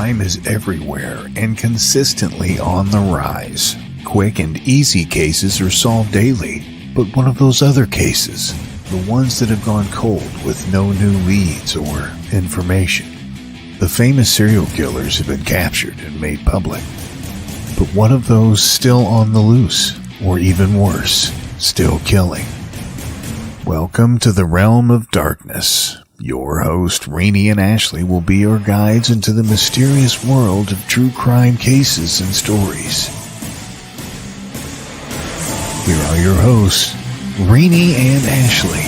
crime is everywhere and consistently on the rise. Quick and easy cases are solved daily, but what of those other cases? The ones that have gone cold with no new leads or information. The famous serial killers have been captured and made public. But what of those still on the loose? Or even worse, still killing? Welcome to the realm of darkness. Your host, Reeni and Ashley, will be your guides into the mysterious world of true crime cases and stories. Here are your hosts, Reeni and Ashley.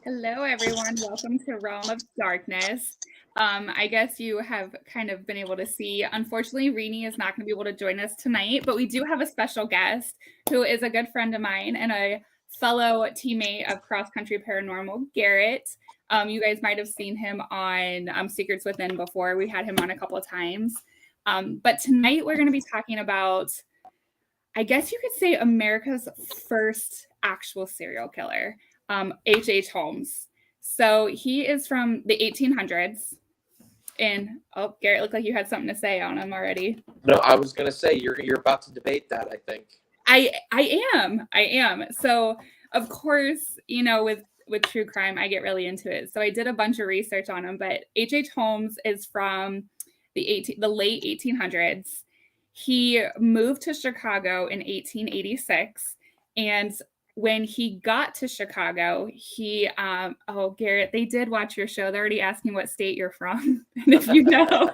Hello, everyone. Welcome to Realm of Darkness. I guess you have kind of been able to see, unfortunately, Reeni is not going to be able to join us tonight, but we do have a special guest who is a good friend of mine and a fellow teammate of Cross Country Paranormal, Garrett. You guys might have seen him on Secrets Within before. We had him on a couple of times. But tonight we're going to be talking about, I guess you could say, America's first actual serial killer, H.H. Holmes. So he is from the 1800s. And Garrett, looked like you had something to say on him already. No, I was going to say you're about to debate that, I think. I am. So, of course, you know, with true crime, I get really into it. So I did a bunch of research on him, but H.H. Holmes is from the late 1800s. He moved to Chicago in 1886, and when he got to Chicago, he, Garrett, they did watch your show. They're already asking what state you're from, and if you know.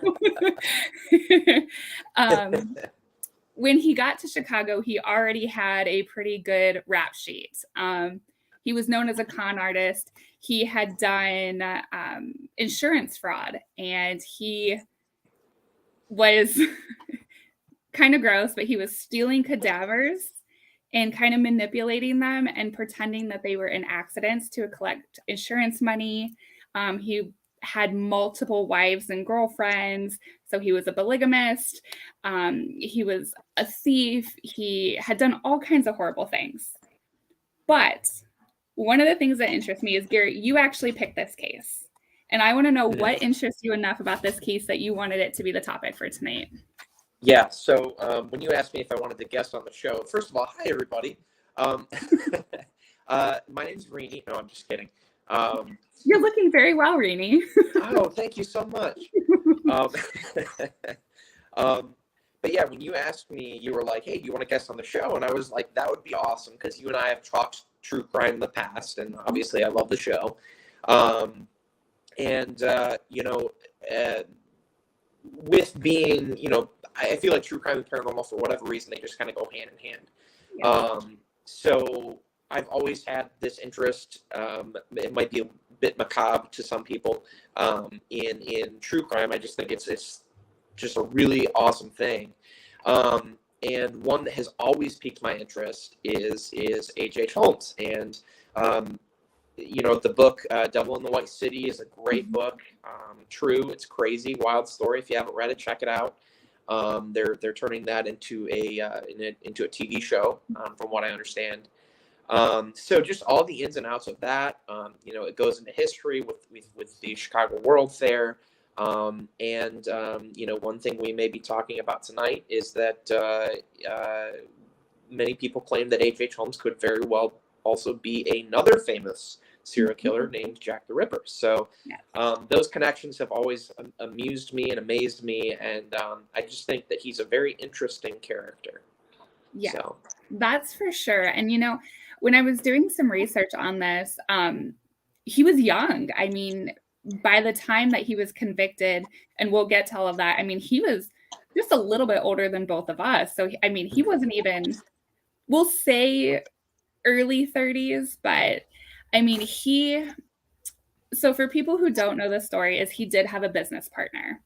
When he got to Chicago, he already had a pretty good rap sheet. He was known as a con artist. He had done insurance fraud, and he was kind of gross, but he was stealing cadavers and kind of manipulating them and pretending that they were in accidents to collect insurance money. He had multiple wives and girlfriends, so he was a polygamist. He was a thief. He had done all kinds of horrible things. But one of the things that interests me is, Garrett, you actually picked this case. And I want to know what interests you enough about this case that you wanted it to be the topic for tonight. Yeah, so when you asked me if I wanted to guest on the show, first of all, hi, everybody. My name's Reeni. No, I'm just kidding. You're looking very well, Reeni. Oh, thank you so much. But yeah, when you asked me, you were like, hey, do you want to guest on the show? And I was like, that would be awesome, because you and I have talked true crime in the past, and obviously I love the show. With being, I feel like true crime and paranormal, for whatever reason, they just kind of go hand in hand. Yeah. So I've always had this interest. It might be a bit macabre to some people in true crime. I just think it's just a really awesome thing. And one that has always piqued my interest is H.H. Holmes. And the book Devil in the White City is a great book. True, it's crazy, wild story. If you haven't read it, check it out. They're turning that into a TV show, from what I understand. So just all the ins and outs of that. It goes into history with the Chicago World Fair. One thing we may be talking about tonight is that many people claim that H.H. Holmes could very well also be another famous serial killer named Jack the Ripper. So those connections have always amused me and amazed me, and I just think that he's a very interesting character. Yeah, so. That's for sure. And when I was doing some research on this, he was young. I mean, by the time that he was convicted, and we'll get to all of that, I mean, he was just a little bit older than both of us. So, I mean, he wasn't even, we'll say, early 30s, but I mean, so for people who don't know the story, is he did have a business partner.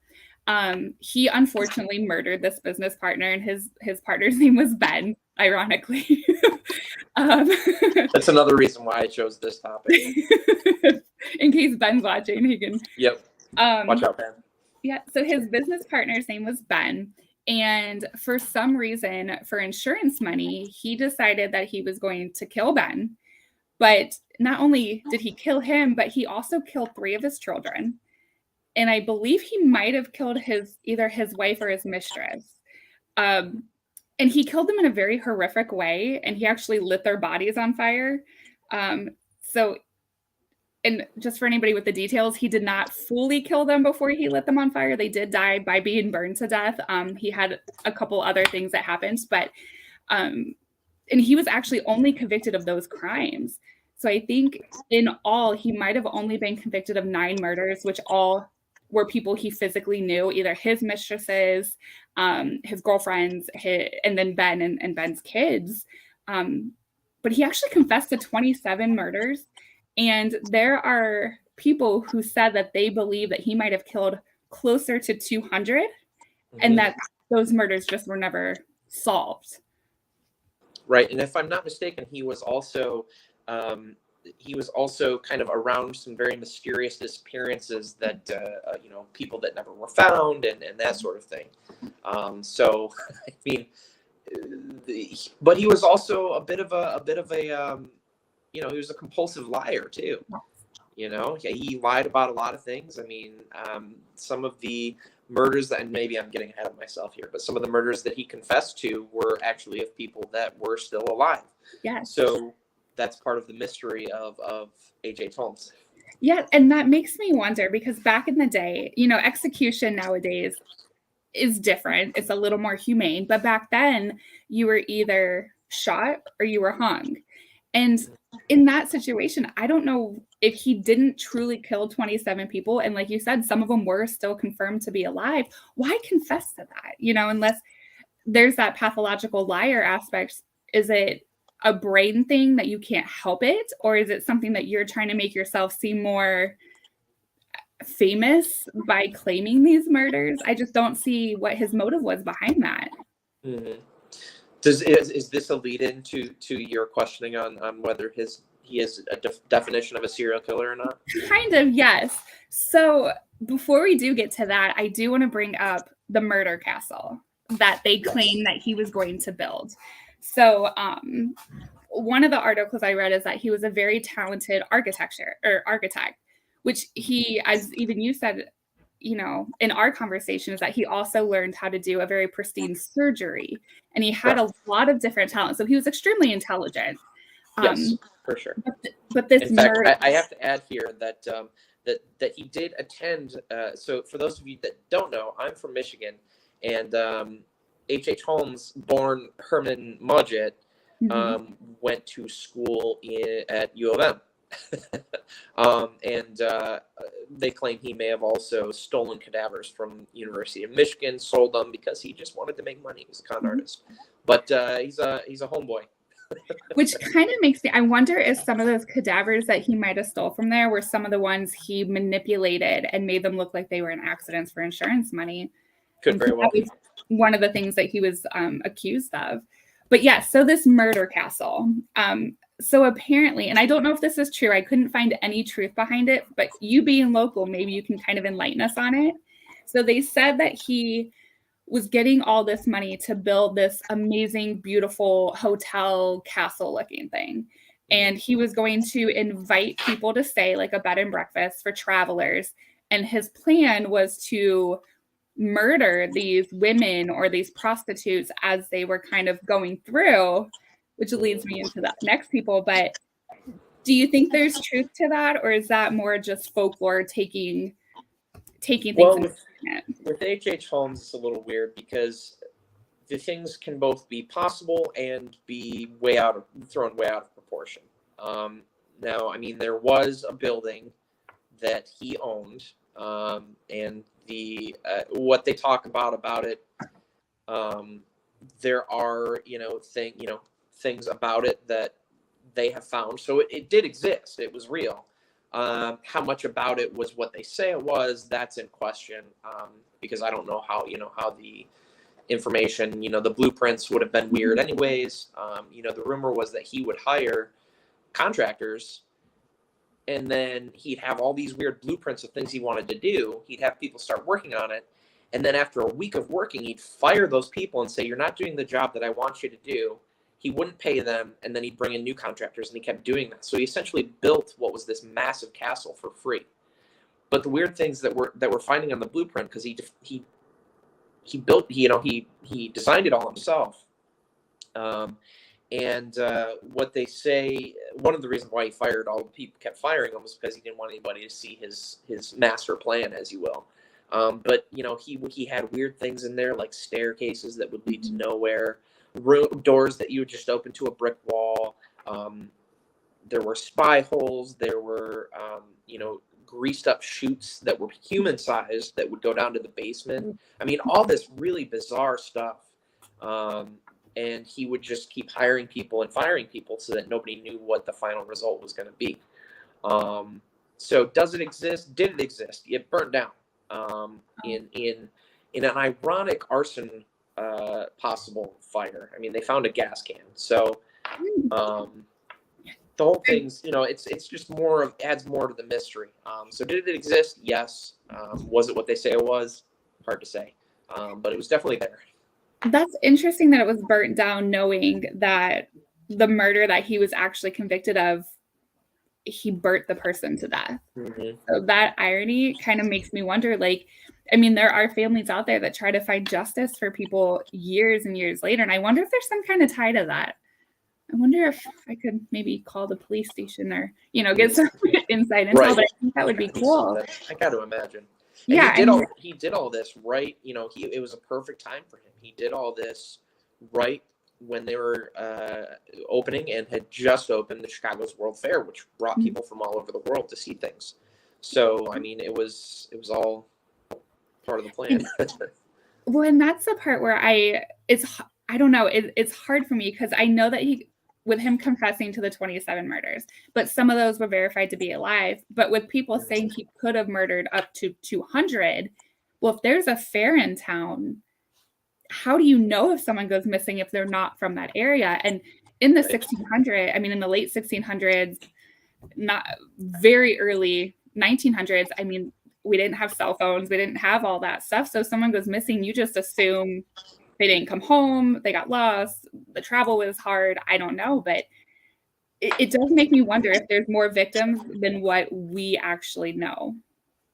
He unfortunately murdered this business partner, and his partner's name was Ben, ironically. That's another reason why I chose this topic. In case Ben's watching, he can. Yep. Watch out, Ben. Yeah. So his business partner's name was Ben. And for some reason, for insurance money, he decided that he was going to kill Ben. But not only did he kill him, but he also killed 3 of his children. And I believe he might have killed either his wife or his mistress. And he killed them in a very horrific way, and he actually lit their bodies on fire. So, and just for anybody with the details, he did not fully kill them before he lit them on fire. They did die by being burned to death. He had a couple other things that happened, but and he was actually only convicted of those crimes. So I think in all, he might have only been convicted of 9 murders, which all were people he physically knew, either his mistresses, his girlfriends, and then Ben and Ben's kids. But he actually confessed to 27 murders. And there are people who said that they believe that he might have killed closer to 200 and that those murders just were never solved. Right. And if I'm not mistaken, he was also kind of around some very mysterious disappearances that, people that never were found and that sort of thing. So, I mean, but he was also a bit of a he was a compulsive liar too. He lied about a lot of things. I mean, some of the murders that, and maybe I'm getting ahead of myself here, but some of the murders that he confessed to were actually of people that were still alive. Yeah. So that's part of the mystery of H.H. Holmes. Yeah, and that makes me wonder, because back in the day, execution nowadays is different. It's a little more humane, but back then you were either shot or you were hung. And in that situation, I don't know if he didn't truly kill 27 people. And like you said, some of them were still confirmed to be alive. Why confess to that? Unless there's that pathological liar aspect. Is it a brain thing that you can't help it? Or is it something that you're trying to make yourself seem more famous by claiming these murders? I just don't see what his motive was behind that. Mm-hmm. Is this a lead in to your questioning on whether he is a definition of a serial killer or not? Kind of, yes. So before we do get to that, I do want to bring up the murder castle that they claim that he was going to build. So one of the articles I read is that he was a very talented architect, which he, as even you said, in our conversation, is that he also learned how to do a very pristine surgery, and he had a lot of different talents. So he was extremely intelligent. Yes, for sure. But this, in fact, I have to add here that that he did attend. So for those of you that don't know, I'm from Michigan, and H.H. Holmes, born Herman Mudgett, went to school at U of M. And they claim he may have also stolen cadavers from University of Michigan, sold them because he just wanted to make money. He's a con artist, but he's a homeboy. Which kind of makes me, I wonder if some of those cadavers that he might have stole from there were some of the ones he manipulated and made them look like they were in accidents for insurance money. Could very well be one of the things that he was accused of. But yeah, so this murder castle. So apparently, and I don't know if this is true, I couldn't find any truth behind it, but you being local, maybe you can kind of enlighten us on it. So they said that he was getting all this money to build this amazing, beautiful hotel castle looking thing. And he was going to invite people to stay, like a bed and breakfast for travelers. And his plan was to murder these women or these prostitutes as they were kind of going through, which leads me into the next people. But do you think there's truth to that, or is that more just folklore taking things? Well, with H.H. Holmes, it's a little weird because the things can both be possible and be thrown way out of proportion. Now, I mean, there was a building that he owned, and the what they talk about it. There are things about it that they have found. So it did exist. It was real. How much about it was what they say it was, that's in question, because I don't know how the information, the blueprints would have been weird anyways. The rumor was that he would hire contractors, and then he'd have all these weird blueprints of things he wanted to do. He'd have people start working on it, and then after a week of working, he'd fire those people and say, "You're not doing the job that I want you to do. he wouldn't pay them, and then he'd bring in new contractors, and he kept doing that. So he essentially built what was this massive castle for free. But the weird things that we're finding on the blueprint, because he built, he designed it all himself. And what they say, one of the reasons why he fired all the people, kept firing him, was because he didn't want anybody to see his master plan, as you will. But he had weird things in there, like staircases that would lead to nowhere, doors that you would just open to a brick wall. There were spy holes. There were greased up chutes that were human sized that would go down to the basement. I mean, all this really bizarre stuff. And he would just keep hiring people and firing people so that nobody knew what the final result was going to be. So does it exist? Did it exist? It burnt down in an ironic arson possible fire. I mean, they found a gas can. So the whole thing's, it's just adds more to the mystery. So did it exist? Yes. Was it what they say it was? Hard to say. But it was definitely there. That's interesting that it was burnt down, knowing that the murder that he was actually convicted of, he burnt the person to death. Mm-hmm. So that irony kind of makes me wonder, there are families out there that try to find justice for people years and years later. And I wonder if there's some kind of tie to that. I wonder if I could maybe call the police station or, get some inside intel, right. But I think that would be cool. I got to imagine. And yeah. He did all this right. It was a perfect time for him. He did all this right when they were opening and had just opened the Chicago's World Fair, which brought mm-hmm. people from all over the world to see things. So, it was all part of the plan. Well, and that's the part where I don't know. It's hard for me because I know that with him confessing to the 27 murders, but some of those were verified to be alive. But with people saying he could have murdered up to 200, well, if there's a fair in town, how do you know if someone goes missing if they're not from that area? And in the 1600s, in the late 1600s, not very early 1900s, we didn't have cell phones. We didn't have all that stuff. So if someone goes missing, you just assume they didn't come home, they got lost, the travel was hard. I don't know, but it does make me wonder if there's more victims than what we actually know.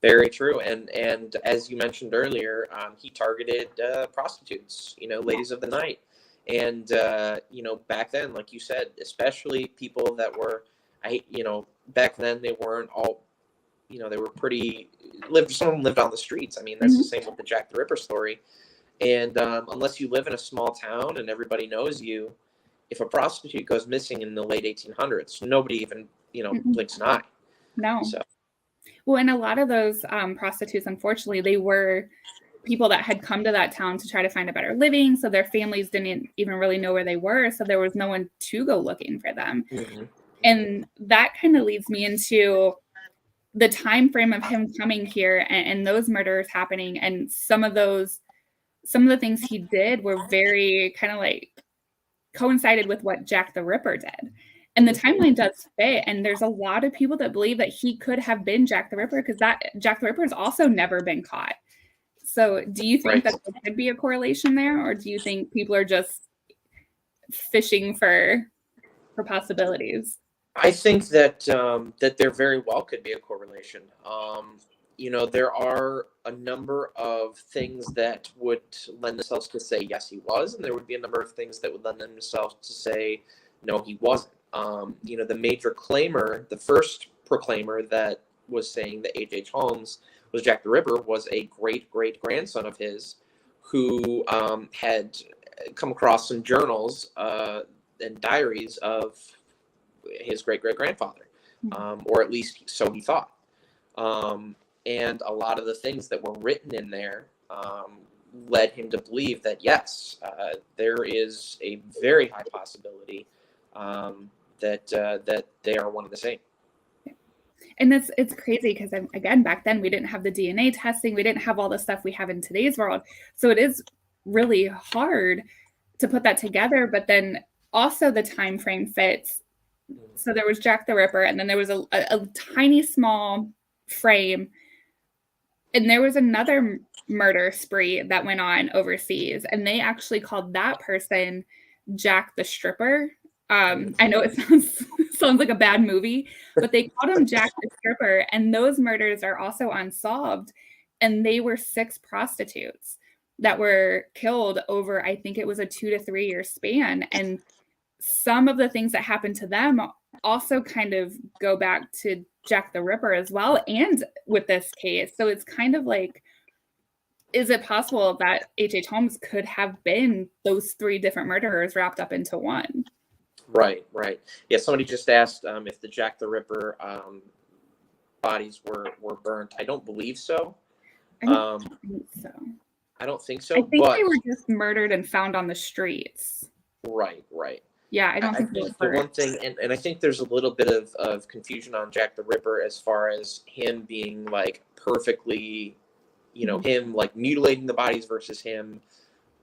Very true. And as you mentioned earlier, he targeted prostitutes, ladies of the night. And, back then, like you said, especially people that were, back then they weren't all, they were someone lived on the streets. That's mm-hmm. the same with the Jack the Ripper story. And unless you live in a small town and everybody knows you, if a prostitute goes missing in the late 1800s, nobody even, mm-hmm. blinks an eye. No. So. Well, and a lot of those prostitutes, unfortunately, they were people that had come to that town to try to find a better living. So their families didn't even really know where they were. So there was no one to go looking for them. Mm-hmm. And that kind of leads me into the time frame of him coming here and those murders happening. And some of the things he did were very kind of coincided with what Jack the Ripper did. And the timeline does fit. And there's a lot of people that believe that he could have been Jack the Ripper because that Jack the Ripper has also never been caught. So do you think that there could be a correlation there? Or do you think people are just fishing for possibilities? I think that that there very well could be a correlation. There are a number of things that would lend themselves to say, yes, he was. And there would be a number of things that would lend themselves to say, no, he wasn't. The major claimer, the first proclaimer that was saying that H.H. Holmes was Jack the Ripper was a great-great-grandson of his who had come across some journals and diaries of his great-great-grandfather, or at least so he thought. And a lot of the things that were written in there led him to believe that, yes, there is a very high possibility that they are one and the same. And it's crazy because, again, back then we didn't have the DNA testing. We didn't have all the stuff we have in today's world. So it is really hard to put that together. But then also the time frame fits. So there was Jack the Ripper, and then there was a tiny small frame. And there was another murder spree that went on overseas. And they actually called that person Jack the Stripper. I know it sounds like a bad movie, but they called him Jack the Stripper, and those murders are also unsolved. And they were 6 prostitutes that were killed over, I think it was a 2 to 3 year span. And some of the things that happened to them also kind of go back to Jack the Ripper as well, and with this case. So it's kind of like, is it possible that H.H. Holmes could have been those 3 different murderers wrapped up into one? Right. Yeah, somebody just asked if the Jack the Ripper bodies were burnt. I don't believe so. I don't think so. I don't think so. I think they were just murdered and found on the streets. Right. Yeah, I don't think they were the one thing, and I think there's a little bit of confusion on Jack the Ripper as far as him being like perfectly, him like mutilating the bodies versus him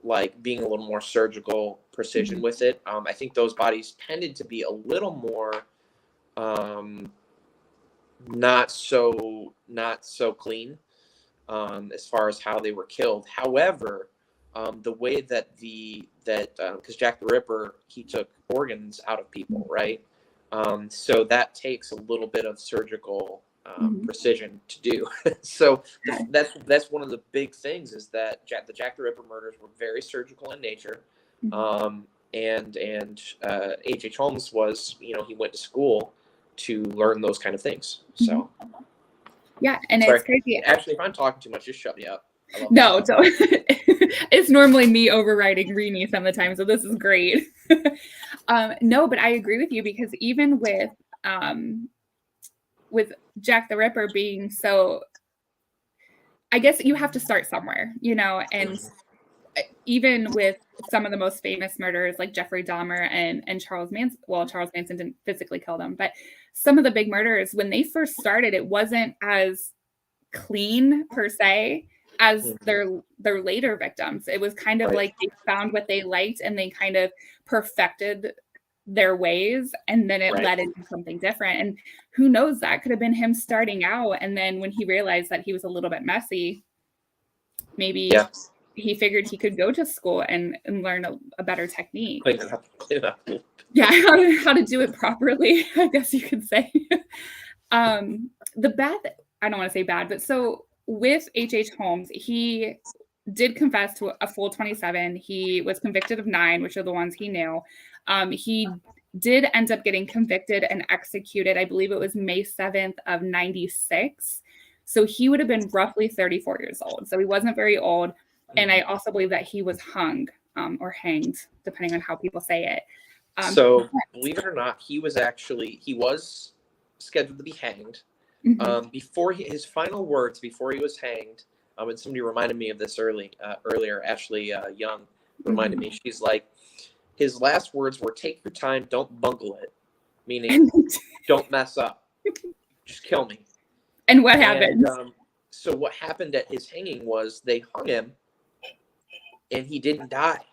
like being a little more surgical precision with it. I think those bodies tended to be a little more not so clean as far as how they were killed. However, the way that because Jack the Ripper, he took organs out of people, right? So that takes a little bit of surgical precision to do. So that's one of the big things, is that the Jack the Ripper murders were very surgical in nature. And H.H. Holmes was, he went to school to learn those kind of things. So yeah, and sorry. It's crazy. Actually, if I'm talking too much, just shut me up. No, don't. It's normally me overriding Reeni some of the time, so this is great. No, but I agree with you, because even with Jack the Ripper being so, I guess you have to start somewhere, and even with some of the most famous murderers like Jeffrey Dahmer and Charles Manson. Well, Charles Manson didn't physically kill them, but some of the big murderers, when they first started, it wasn't as clean per se as their later victims. It was kind of like they found what they liked and they kind of perfected their ways, and then it led into something different. And who knows, that could have been him starting out, and then when he realized that he was a little bit messy, maybe he figured he could go to school and learn a better technique. Yeah, how to do it properly, I guess you could say. The bad, I don't want to say bad, but so with H.H. Holmes, he did confess to a full 27. He was convicted of 9, which are the ones he knew. He did end up getting convicted and executed, I believe it was May 7th of 96. So he would have been roughly 34 years old. So he wasn't very old. And I also believe that he was hung or hanged, depending on how people say it. So believe it or not, he was scheduled to be hanged. Before his final words, before he was hanged, and somebody reminded me of this earlier, Ashley Young reminded me, she's like, his last words were, "Take your time, don't bungle it," meaning don't mess up, just kill me. And what happened? So what happened at his hanging was they hung him, and he didn't die.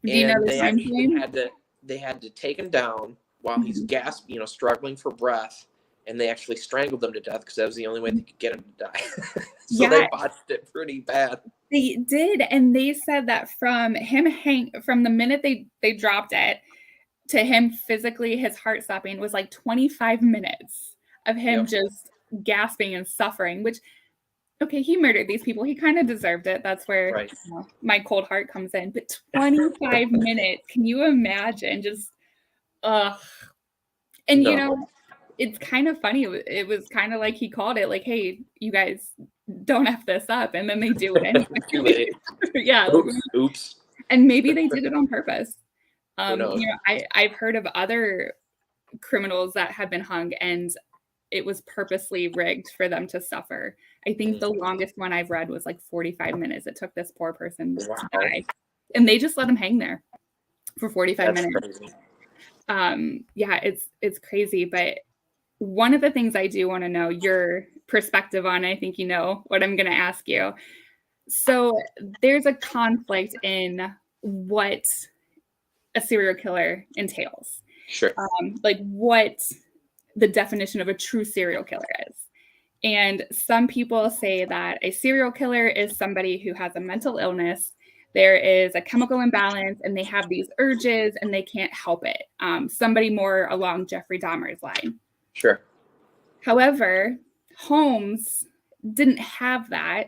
Do you know the time frame? They had to take him down while he's gasping, struggling for breath, and they actually strangled him to death because that was the only way they could get him to die. So they botched it pretty bad. They did, and they said that from the minute they dropped it to him physically, his heart stopping, was like 25 minutes of him just gasping and suffering, which, okay, he murdered these people. He kind of deserved it. That's where my cold heart comes in. But 25 minutes, can you imagine? Just, ugh. And, it's kind of funny. It was kind of like he called it, like, hey, you guys don't F this up. And then they do it anyway. Yeah. Oops. And maybe they did it on purpose. I've heard of other criminals that have been hung, and it was purposely rigged for them to suffer. I think the longest one I've read was like 45 minutes. It took this poor person to die. And they just let him hang there for 45 minutes. Crazy. It's crazy. But one of the things I do want to know your perspective on, I think you know what I'm going to ask you. So there's a conflict in what a serial killer entails. Sure. Like what the definition of a true serial killer is. And some people say that a serial killer is somebody who has a mental illness. there is a chemical imbalance and they have these urges and they can't help it. Somebody more along Jeffrey Dahmer's line. Sure. However, Holmes didn't have that.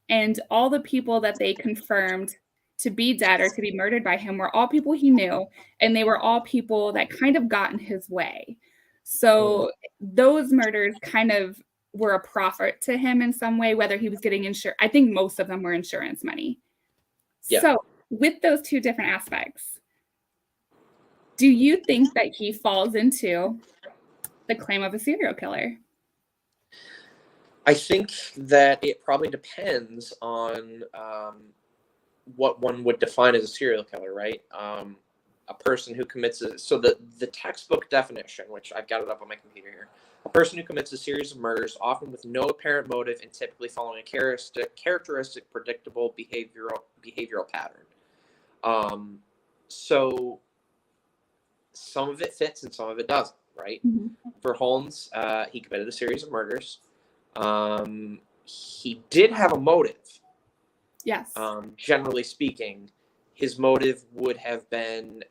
And all the people that they confirmed to be dead or to be murdered by him were all people he knew. And they were all people that kind of got in his way. So those murders kind of were a profit to him in some way, whether he was getting insurance. I think most of them were insurance money. Yeah. So with those two different aspects, do you think that he falls into the claim of a serial killer? I think that it probably depends on what one would define as a serial killer, right? A person who commits so the textbook definition, which I've got it up on my computer here, a person who commits a series of murders, often with no apparent motive and typically following a characteristic predictable behavioral pattern. So some of it fits and some of it doesn't, right? Mm-hmm. For Holmes, he committed a series of murders. He did have a motive. Yes. Generally speaking, his motive would have been,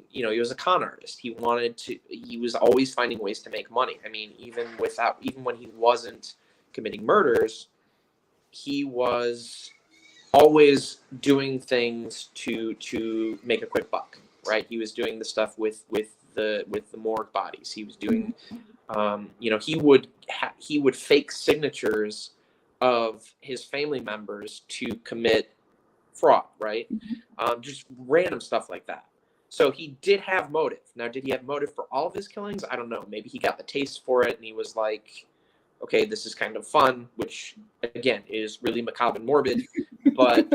he was a con artist. He was always finding ways to make money. I mean, even when he wasn't committing murders, he was always doing things to make a quick buck, right? He was doing the stuff with the morgue bodies. He was doing, he would fake signatures of his family members to commit fraud, right? Just random stuff like that. So he did have motive. Now, did he have motive for all of his killings? I don't know. Maybe he got the taste for it and he was like, okay, this is kind of fun, which again is really macabre and morbid, but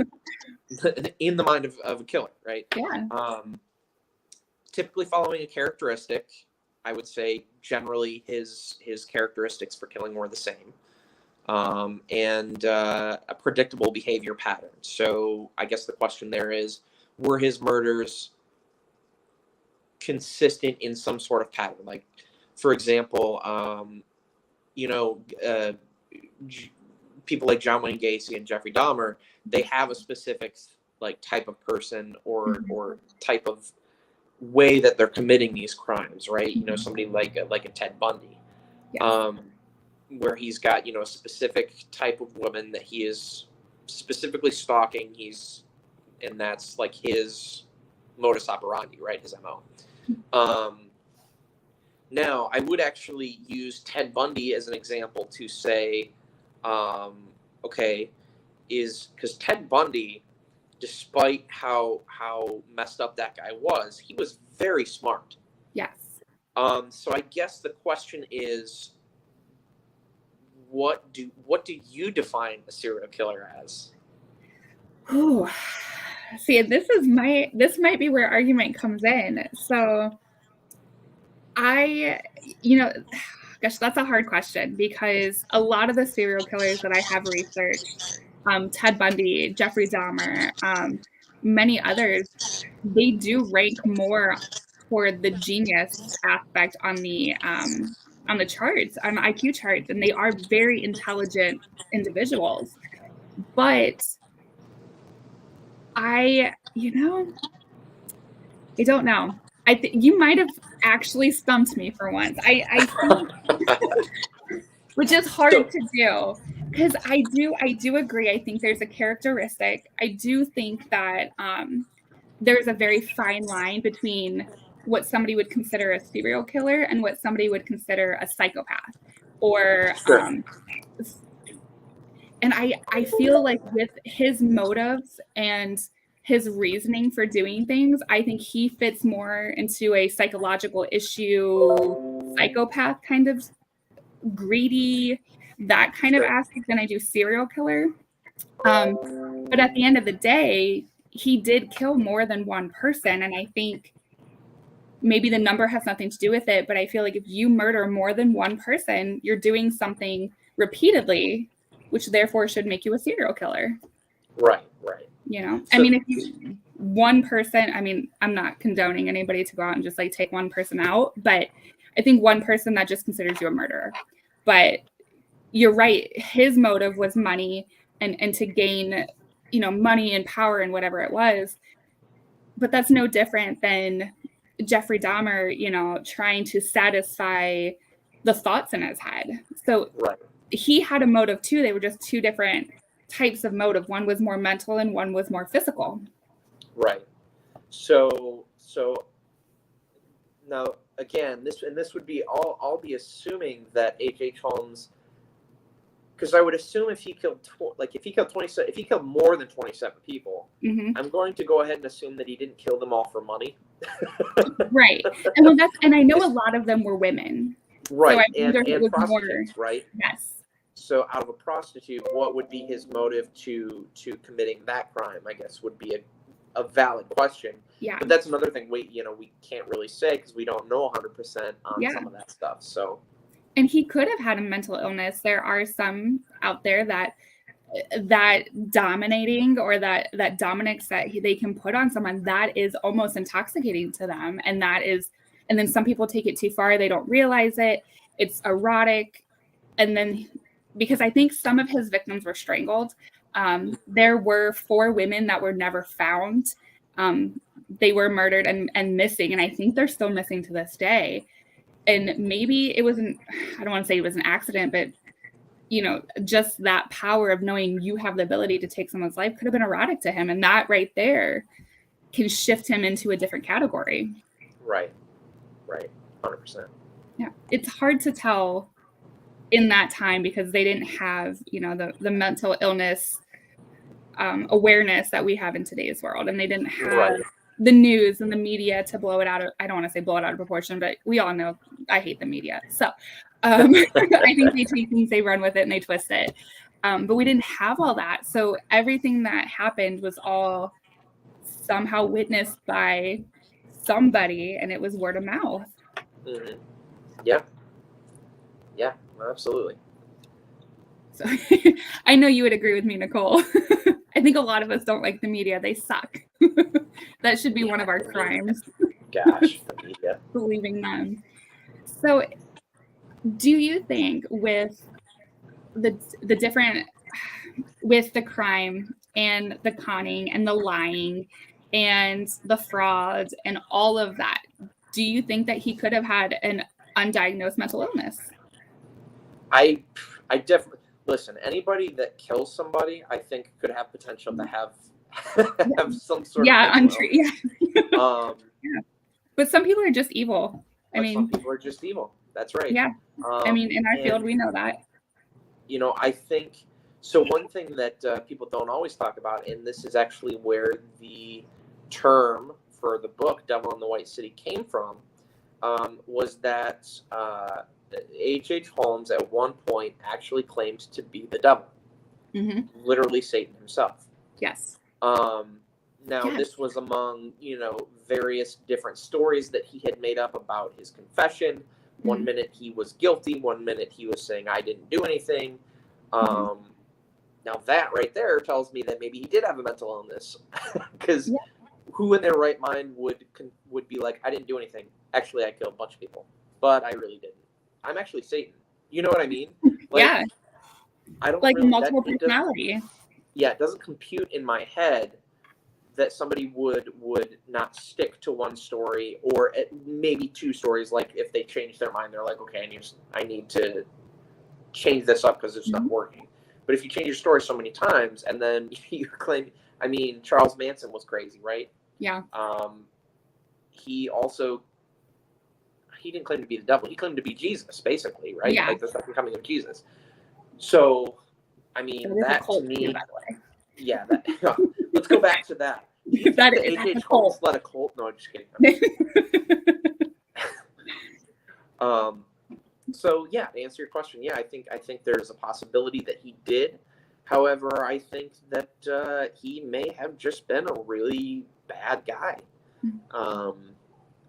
in the mind of a killer, right? Yeah. Typically following a characteristic, I would say generally his characteristics for killing were the same. And a predictable behavior pattern. So I guess the question there is, were his murders consistent in some sort of pattern? Like, for example, people like John Wayne Gacy and Jeffrey Dahmer, they have a specific like type of person or type of way that they're committing these crimes, right? Somebody like a Ted Bundy. Yes. Where he's got, a specific type of woman that he is specifically stalking. And that's like his modus operandi, right? His MO. Now, I would actually use Ted Bundy as an example to say, because Ted Bundy, despite how messed up that guy was, he was very smart. Yes. So I guess the question is, what do you define a serial killer as? Oh, see, this might be where argument comes in. So gosh, that's a hard question because a lot of the serial killers that I have researched, Ted Bundy, Jeffrey Dahmer, many others, they do rank more for the genius aspect on the charts, on the IQ charts, and they are very intelligent individuals. But I don't know. I think you might have actually stumped me for once. I think, which is hard to do because I do agree. I think there's a characteristic. I do think that there's a very fine line between what somebody would consider a serial killer and what somebody would consider a psychopath, or and I feel like with his motives and his reasoning for doing things, I think he fits more into a psychological issue, psychopath kind of greedy, that kind of aspect than I do serial killer. But at the end of the day, he did kill more than one person. And I think maybe the number has nothing to do with it, but I feel like if you murder more than one person, you're doing something repeatedly, which therefore should make you a serial killer. Right. So, I mean, if one person, I mean, I'm not condoning anybody to go out and just like take one person out, but I think one person that just considers you a murderer. But you're right. His motive was money and to gain money and power and whatever it was. But that's no different than Jeffrey Dahmer, trying to satisfy the thoughts in his head. So Right. he had a motive too. They were just two different types of motive. One was more mental and one was more physical. Right. So now again, this would be I'll be assuming that H.H. Holmes, because I would assume if he killed if he killed more than 27 people, I'm going to go ahead and assume that he didn't kill them all for money. Right. And I know a lot of them were women. Right. So and prostitutes, right? Yes. So out of a prostitute, what would be his motive to committing that crime? I guess would be a valid question. Yeah. But that's another thing we can't really say because we don't know 100% on some of that stuff. So. And he could have had a mental illness. There are some out there that dominating or that dominance that they can put on someone, that is almost intoxicating to them. And then some people take it too far. They don't realize it. It's erotic. And then, because I think some of his victims were strangled. There were 4 women that were never found. They were murdered and missing. And I think they're still missing to this day. And maybe it wasn't, I don't want to say it was an accident, but, just that power of knowing you have the ability to take someone's life could have been erotic to him. And that right there can shift him into a different category. Right. 100%. Yeah. It's hard to tell in that time because they didn't have, the mental illness awareness that we have in today's world. And they didn't have the news and the media to blow it out of, I don't want to say blow it out of proportion, but we all know I hate the media. So I think they take things, they run with it and they twist it. But we didn't have all that. So everything that happened was all somehow witnessed by somebody, and it was word of mouth. Mm-hmm. Yeah, absolutely. So I know you would agree with me, Nicole. I think a lot of us don't like the media. They suck. That should be one of our crimes. Gosh, the media. Believing them. So do you think with the different, with the crime and the conning and the lying and the fraud and all of that, do you think that he could have had an undiagnosed mental illness? I definitely, listen, anybody that kills somebody, I think could have potential to have some sort of But some people are just evil. Some people are just evil. That's right. Yeah. In our field, we know that. I think, so one thing that people don't always talk about, and this is actually where the term for the book, Devil in the White City, came from, was that H.H. Holmes at one point actually claimed to be the devil. Mm-hmm. Literally Satan himself. Yes. This was among, various different stories that he had made up about his confession. Mm-hmm. One minute he was guilty. One minute he was saying, I didn't do anything. Now that right there tells me that maybe he did have a mental illness. Because who in their right mind would be like, I didn't do anything. Actually, I killed a bunch of people. But I really didn't. I'm actually Satan. You know what I mean? I don't really, multiple personality. It doesn't compute in my head that somebody would not stick to one story or maybe 2 stories. Like if they change their mind, they're like, okay, I need to change this up because it's not working. But if you change your story so many times and then you claim, Charles Manson was crazy, right? Yeah. He didn't claim to be the devil. He claimed to be Jesus, basically, right? Yeah. Like the second coming of Jesus. So, that to me, yeah. Let's go back to that. That is H.H. Holmes led a cult. No, I'm just kidding. So yeah, to answer your question, I think there's a possibility that he did. However, I think that he may have just been a really bad guy.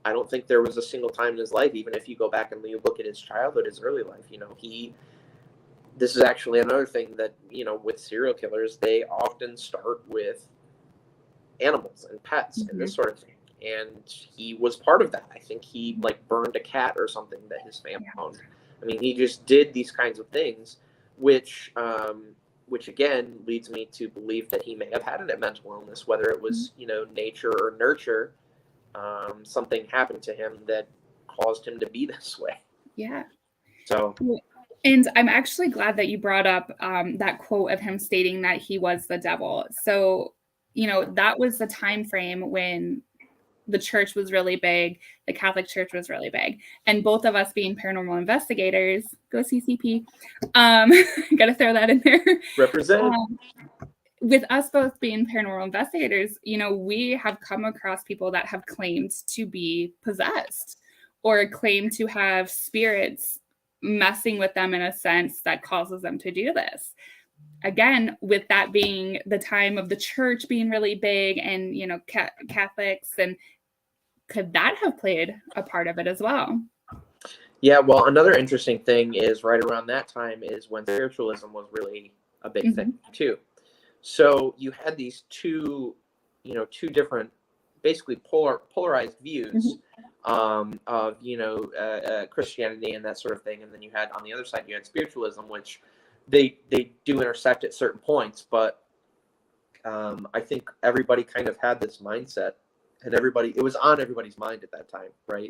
I don't think there was a single time in his life, even if you go back and you look at his childhood, his early life, this is actually another thing that, with serial killers, they often start with animals and pets and this sort of thing. And he was part of that. I think he burned a cat or something that his family owned. He just did these kinds of things, which which again leads me to believe that he may have had a mental illness, whether it was, nature or nurture. Something happened to him that caused him to be this way. Yeah. So. And I'm actually glad that you brought up that quote of him stating that he was the devil. So, that was the time frame when the church was really big, the Catholic Church was really big. And both of us being paranormal investigators, go CCP, gotta throw that in there. Represent. With us both being paranormal investigators, we have come across people that have claimed to be possessed or claim to have spirits messing with them in a sense that causes them to do this. Again, with that being the time of the church being really big and, Catholics, and could that have played a part of it as well? Yeah, well, another interesting thing is right around that time is when spiritualism was really a big thing too. So you had these two different, basically polarized views of, Christianity and that sort of thing. And then you had, on the other side, you had spiritualism, which they do intersect at certain points. But I think everybody kind of had this mindset, and it was on everybody's mind at that time, right?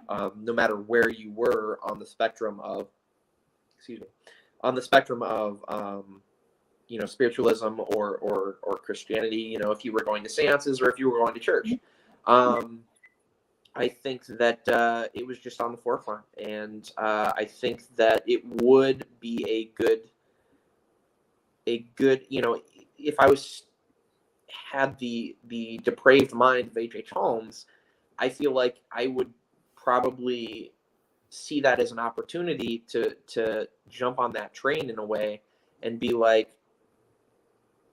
No matter where you were on the spectrum of, spiritualism or Christianity, if you were going to seances or if you were going to church. I think that it was just on the forefront, and I think that it would be a good, if I had the depraved mind of H.H. Holmes, I feel like I would probably see that as an opportunity to jump on that train in a way and be like,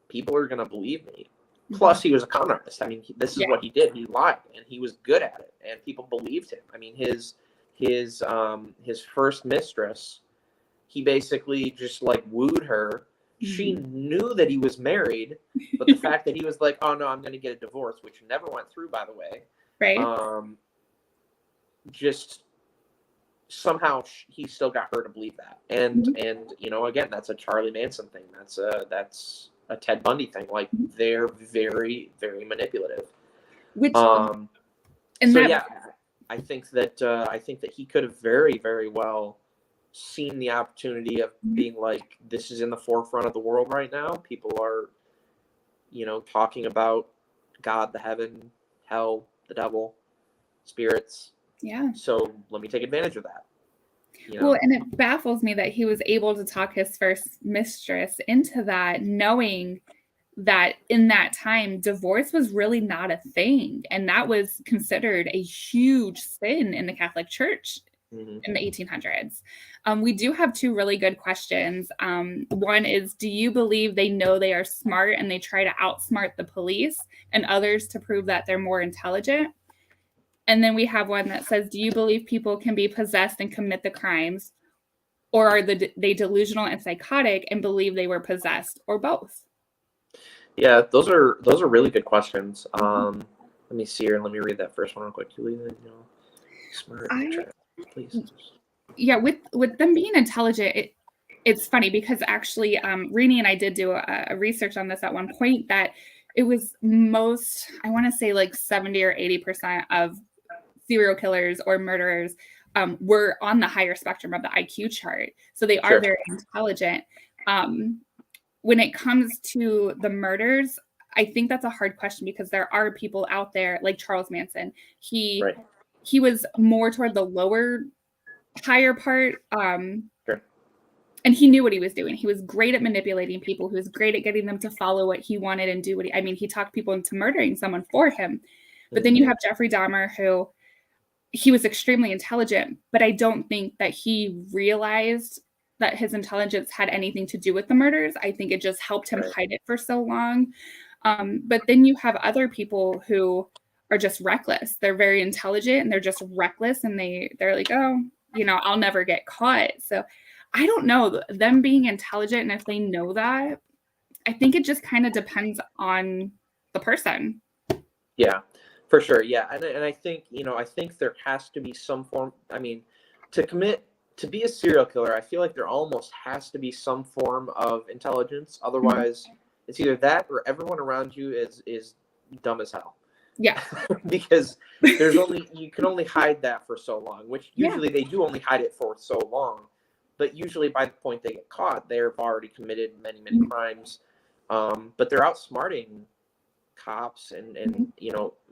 people are going to believe me. Plus, he was a con artist. I mean, this is what he did. He lied, and he was good at it, and people believed him. I mean, his first mistress, he basically just like wooed her. She knew that he was married, but the fact that he was like, "Oh no, I'm going to get a divorce," which never went through, by the way. Right. Just somehow he still got her to believe that, and again, that's a Charlie Manson thing. That's a Ted Bundy thing. Like, they're very, very manipulative. I think that he could have very, very well seen the opportunity of being like, this is in the forefront of the world right now. People are, talking about God, the heaven, hell, the devil, spirits. Yeah. So let me take advantage of that. Well, and it baffles me that he was able to talk his first mistress into that, knowing that in that time, divorce was really not a thing. And that was considered a huge sin in the Catholic Church in the 1800s. We do have two really good questions. One is, do you believe they know they are smart and they try to outsmart the police and others to prove that they're more intelligent? And then we have one that says, do you believe people can be possessed and commit the crimes, or are they delusional and psychotic and believe they were possessed, or both? Yeah, those are really good questions. Let me see here. Let me read that first one real quick. Smart, please. Yeah, with them being intelligent, it's funny because actually, Reeni and I did do a research on this at one point that it was I want to say like 70 or 80% of serial killers or murderers were on the higher spectrum of the IQ chart. So they are very intelligent. When it comes to the murders, I think that's a hard question because there are people out there like Charles Manson. He was more toward the higher part. And he knew what he was doing. He was great at manipulating people. He was great at getting them to follow what he wanted and do he talked people into murdering someone for him. But then you have Jeffrey Dahmer, who he was extremely intelligent, but I don't think that he realized that his intelligence had anything to do with the murders. I think it just helped him hide it for so long. But then you have other people who are just reckless. They're very intelligent and they're just reckless, and they're like, oh, I'll never get caught. So I don't know, them being intelligent, and if they know that, I think it just kind of depends on the person. Yeah, for sure. Yeah, and I think I think there has to be some form. I mean, to commit to be a serial killer, I feel like there almost has to be some form of intelligence. Otherwise, it's either that or everyone around you is dumb as hell. Yeah. Because you can only hide that for so long, which usually they do only hide it for so long. But usually by the point they get caught, they've already committed many, many crimes. But they're outsmarting cops and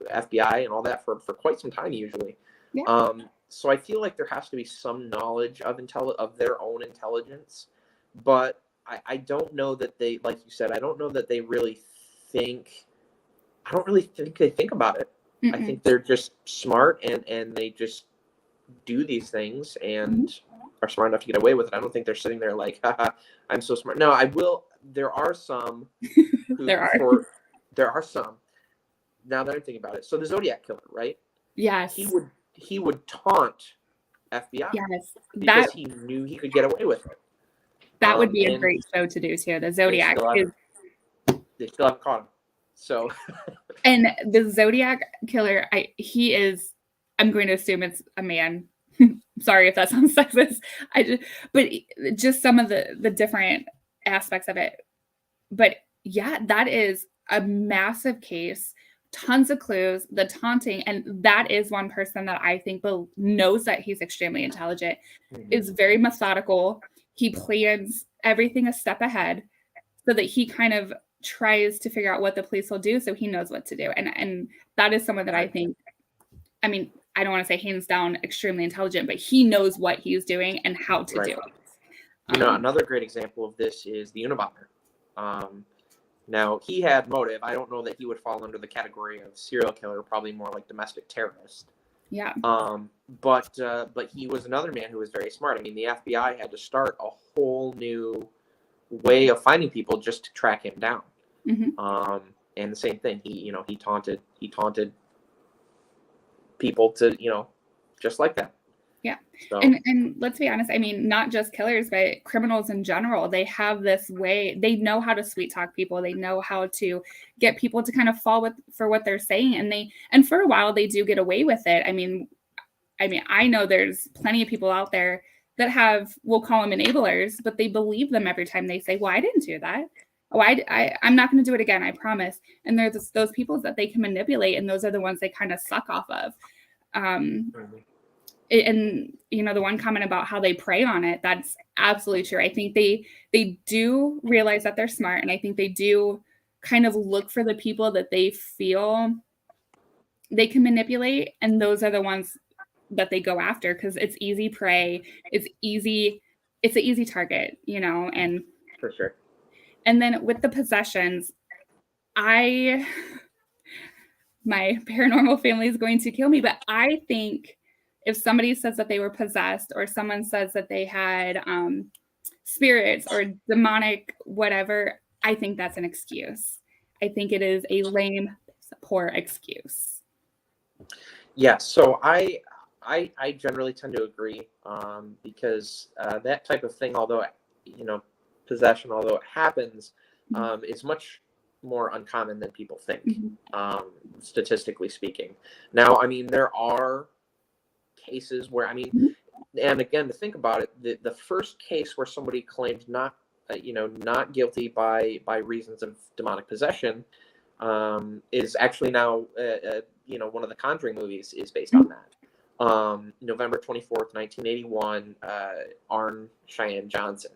FBI and all that for quite some time usually. Yeah. So I feel like there has to be some knowledge of their own intelligence. But I don't know that they, like you said, I don't know that they really think. I don't really think they think about it. I think they're just smart and they just do these things and are smart enough to get away with it. I don't think they're sitting there like, haha, I'm so smart. No, there are some. There are some. Now that I'm thinking about it. So the Zodiac killer, right? Yes. He would taunt FBI. Yes. Because he knew he could get away with it. That would be a great show to do too. The Zodiac. They still haven't caught him. So, and the Zodiac killer, I'm going to assume it's a man. Sorry if that sounds sexist. But just some of the different aspects of it. But yeah, that is a massive case, tons of clues, the taunting, and that is one person that I think knows that he's extremely intelligent, is very methodical. He plans everything a step ahead so that he kind of tries to figure out what the police will do so he knows what to do. And that is someone that I think, I mean, I don't want to say hands down extremely intelligent, but he knows what he's doing and how to do it. Another great example of this is the Unabomber. Now, he had motive. I don't know that he would fall under the category of serial killer, probably more like domestic terrorist. Yeah. But he was another man who was very smart. I mean, the FBI had to start a whole new way of finding people just to track him down. And the same thing, he taunted people to, just like that. Yeah. So. And let's be honest, I mean, not just killers, but criminals in general, they have this way, they know how to sweet talk people. They know how to get people to kind of fall for what they're saying. And for a while they do get away with it. I mean, I know there's plenty of people out there that we'll call them enablers, but they believe them every time they say, well, I didn't do that. Oh, I'm not going to do it again. I promise. And there's those people that they can manipulate. And those are the ones they kind of suck off of. And the one comment about how they prey on it, that's absolutely true. I think they do realize that they're smart. And I think they do kind of look for the people that they feel they can manipulate. And those are the ones that they go after because it's easy prey. It's an easy target, and for sure. And then with the possessions, my paranormal family is going to kill me, but I think if somebody says that they were possessed or someone says that they had spirits or demonic whatever, I think that's an excuse. I think it is a lame, poor excuse. Yeah, so I generally tend to agree because that type of thing, although, possession, although it happens, is much more uncommon than people think, statistically speaking. Now, I mean, there are cases where, and again, to think about it, the first case where somebody claimed not guilty by reasons of demonic possession is actually now, one of the Conjuring movies is based on that. November 24th, 1981, Arn Cheyenne Johnson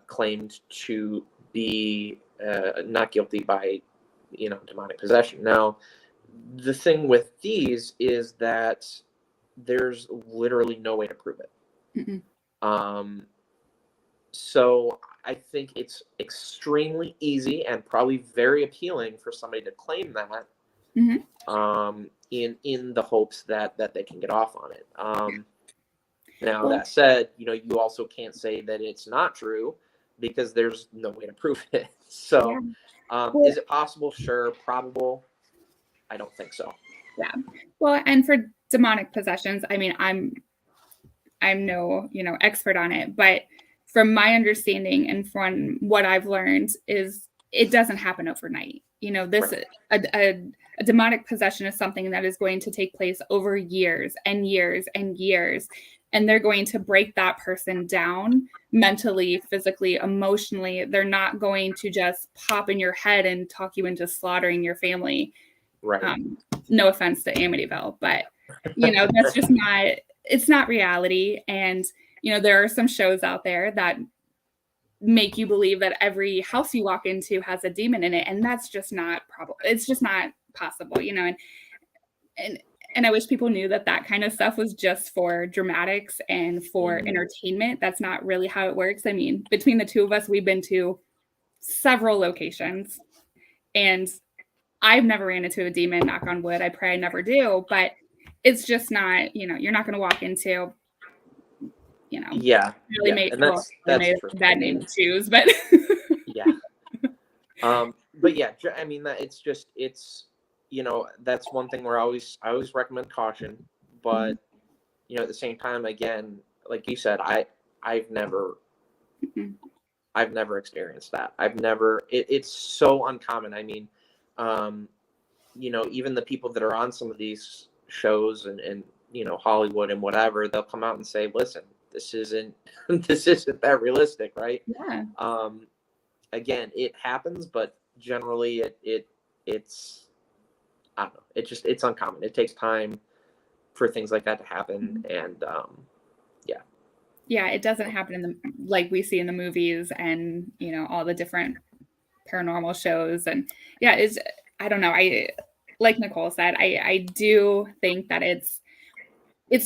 claimed to be not guilty by, demonic possession. Now, the thing with these is that there's literally no way to prove it. So I think it's extremely easy and probably very appealing for somebody to claim that in the hopes that they can get off on it. Now, that said, you also can't say that it's not true because there's no way to prove it. So is it possible? Sure. Probable? I don't think so. Yeah. Well, and for demonic possessions, I mean, I'm no, expert on it, but from my understanding and from what I've learned is it doesn't happen overnight. A demonic possession is something that is going to take place over years and years and years. and they're going to break that person down mentally, physically, emotionally. They're not going to just pop in your head and talk you into slaughtering your family. Right. No offense to Amityville, but that's just it's not reality. And there are some shows out there that make you believe that every house you walk into has a demon in it, and that's just not probable. It's just not possible, and I wish people knew that kind of stuff was just for dramatics and for entertainment. That's not really how it works. I mean, between the two of us, we've been to several locations, and I've never ran into a demon, knock on wood. I pray I never do, but it's just not, you're not going to walk into, really made, and that's made true. a bad name to choose, but yeah. But yeah, I mean, it's that's one thing where I always recommend caution, but at the same time, again, like you said, I've never experienced that. It's so uncommon. I mean, even the people that are on some of these shows and Hollywood and whatever, they'll come out and say, listen, this isn't that realistic, right? Yeah. Again, it happens, but generally it's I don't know. It's uncommon. It takes time for things like that to happen, and it doesn't happen like we see in the movies and all the different paranormal shows. And I don't know. I, like Nicole said, I do think that it's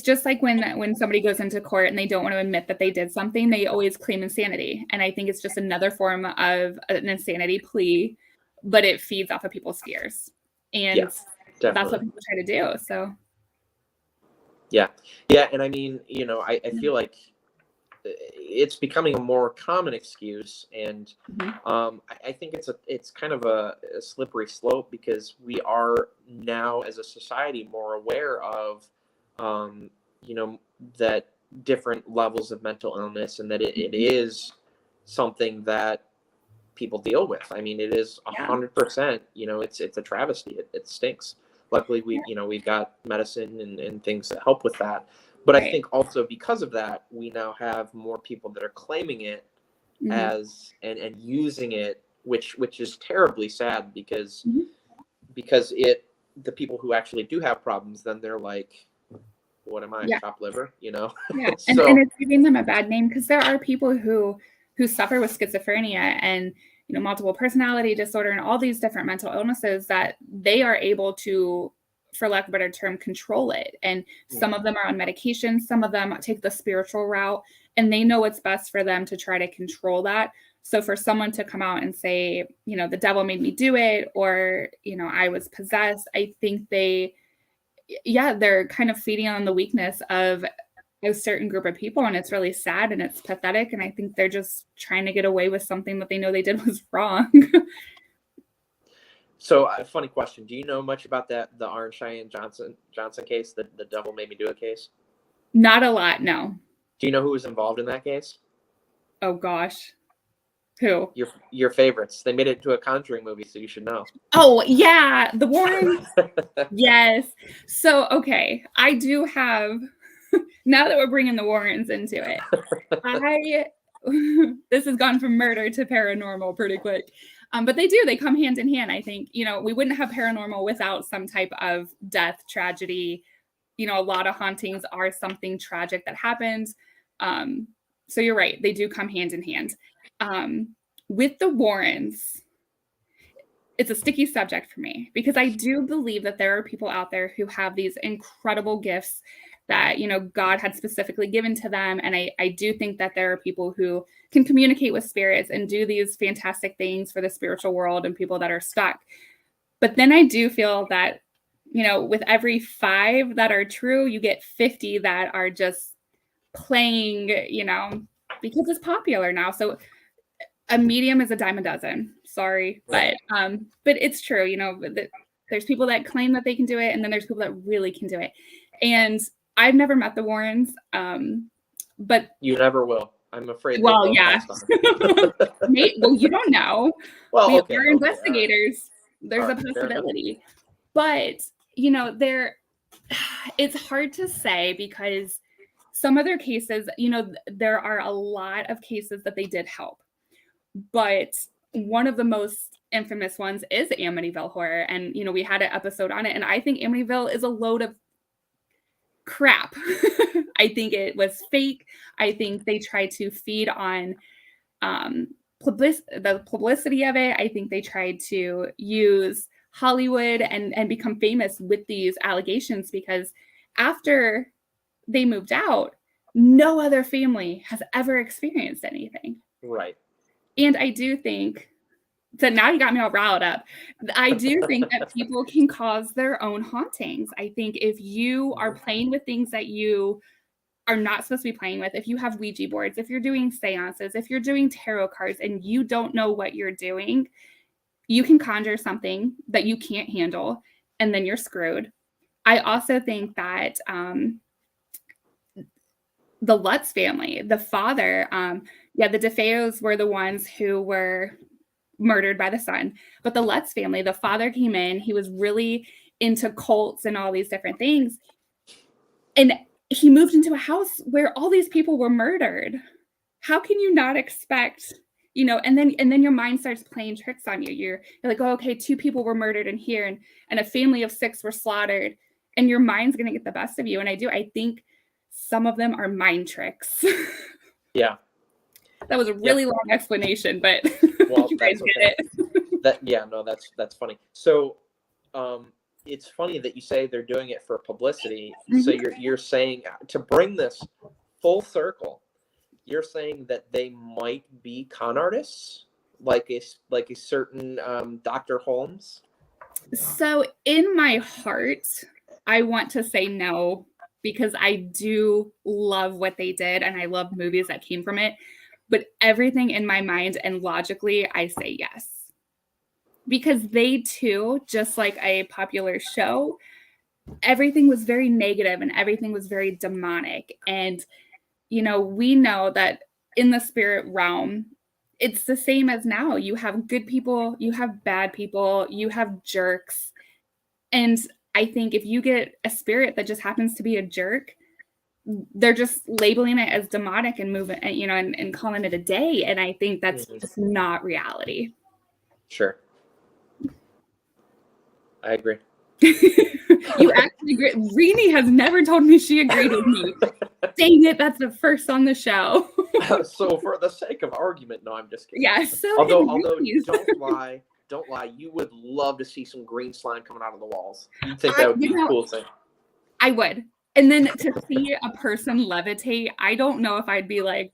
just like when somebody goes into court and they don't want to admit that they did something, they always claim insanity. And I think it's just another form of an insanity plea, but it feeds off of people's fears. And that's what people try to do. So. Yeah. And I mean, I feel like it's becoming a more common excuse. And I think it's kind of a slippery slope, because we are now as a society more aware of, that different levels of mental illness, and that it is something that people deal with. I mean, it is 100%, it's a travesty. It stinks. Luckily we've got medicine and things that help with that. But I think also because of that, we now have more people that are claiming it as and using it, which is terribly sad, because the people who actually do have problems, then they're like, what am I, chopped liver? Yeah. And it's giving them a bad name, because there are people who suffer with schizophrenia and multiple personality disorder and all these different mental illnesses, that they are able to, for lack of a better term, control it. And some of them are on medication, some of them take the spiritual route, and they know what's best for them to try to control that. So for someone to come out and say, the devil made me do it, or, I was possessed, I think they're kind of feeding on the weakness of a certain group of people, and it's really sad and it's pathetic. And I think they're just trying to get away with something that they know they did was wrong. So, a funny question: do you know much about the Orange Cheyenne Johnson case, the devil made me do it case? Not a lot, no. Do you know who was involved in that case? Oh gosh, who? Your favorites. They made it into a Conjuring movie, so you should know. Oh yeah, the Warrens. Yes. So okay, I do have. Now that we're bringing the Warrens into it, this has gone from murder to paranormal pretty quick. But they come hand in hand. I think, we wouldn't have paranormal without some type of death, tragedy. A lot of hauntings are something tragic that happens. So you're right. They do come hand in hand. With the Warrens, it's a sticky subject for me, because I do believe that there are people out there who have these incredible gifts that, God had specifically given to them. And I do think that there are people who can communicate with spirits and do these fantastic things for the spiritual world and people that are stuck. But then I do feel that, with every 5 that are true, you get 50 that are just playing, because it's popular now. So a medium is a dime a dozen. Sorry, but it's true. There's people that claim that they can do it, and then there's people that really can do it. And I've never met the Warrens, but you never will. I'm afraid. Well, yeah. Well, you don't know. Well, we are investigators. There's a possibility, but it's hard to say, because some other cases, there are a lot of cases that they did help, but one of the most infamous ones is Amityville Horror. And, we had an episode on it, and I think Amityville is a load of crap. I think it was fake. I think they tried to feed on the publicity of it. I think they tried to use Hollywood and become famous with these allegations, because after they moved out, no other family has ever experienced anything. Right. And I do think, so now you got me all riled up. I do think that people can cause their own hauntings. I think if you are playing with things that you are not supposed to be playing with, if you have Ouija boards, if you're doing seances, if you're doing tarot cards and you don't know what you're doing, you can conjure something that you can't handle, and then you're screwed. I also think that the Lutz family, the father, the DeFeos were the ones who were murdered by the son, but the Lutz family, the father came in, he was really into cults and all these different things, and he moved into a house where all these people were murdered. How can you not expect, and then your mind starts playing tricks on you. You're like, oh, okay, 2 people were murdered in here, and a family of 6 were slaughtered, and your mind's going to get the best of you. And I think some of them are mind tricks. Yeah. That was a really long explanation, but well, you guys get it. That's funny. So, it's funny that you say they're doing it for publicity. Mm-hmm. So you're saying, to bring this full circle, you're saying that they might be con artists, like a certain Dr. Holmes. So in my heart, I want to say no, because I do love what they did and I love movies that came from it. But everything in my mind and logically, I say yes. Because they too, just like a popular show, everything was very negative and everything was very demonic. And, we know that in the spirit realm, it's the same as now. You have good people, you have bad people, you have jerks. And I think if you get a spirit that just happens to be a jerk, they're just labeling it as demonic and moving, and calling it a day. And I think that's just not reality. Sure. I agree. You actually agree. Reeni has never told me she agreed with me. Dang it, that's the first on the show. So for the sake of argument, no, I'm just kidding. Yeah, so although don't lie, you would love to see some green slime coming out of the walls. You think that would be a cool thing? I would. And then to see a person levitate, I don't know if I'd be like,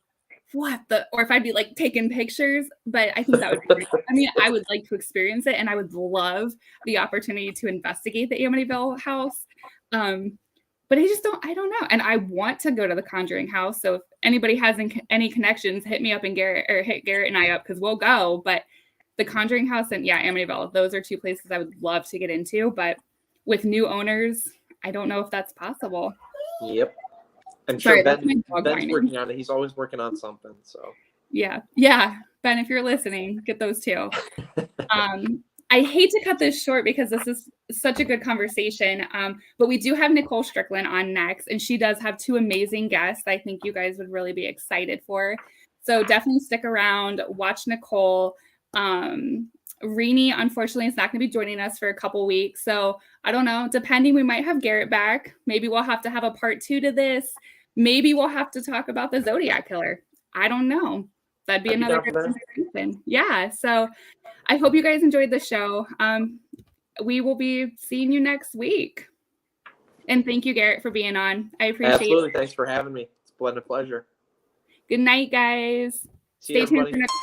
or if I'd be like taking pictures, but I think that would be great. I mean, I would like to experience it, and I would love the opportunity to investigate the Amityville house. But I don't know. And I want to go to the Conjuring house. So if anybody has any connections, hit me up and hit Garrett and I up, because we'll go. But the Conjuring house and Amityville, those are 2 places I would love to get into. But with new owners, I don't know if that's possible. Yep. I'm sure Ben's working on it. He's always working on something. So yeah. Ben, if you're listening, get those too. I hate to cut this short because this is such a good conversation. But we do have Nicole Strickland on next, and she does have 2 amazing guests I think you guys would really be excited for. So definitely stick around, watch Nicole. Reeni, unfortunately, is not going to be joining us for a couple weeks. So I don't know, depending, we might have Garrett back. Maybe we'll have to have a part 2 to this. Maybe we'll have to talk about the Zodiac Killer. I don't know. That'd be another good conversation. Yeah. So I hope you guys enjoyed the show. We will be seeing you next week. And thank you, Garrett, for being on. I appreciate it. Absolutely. Thanks for having me. It's been a pleasure. Good night, guys. Stay tuned for next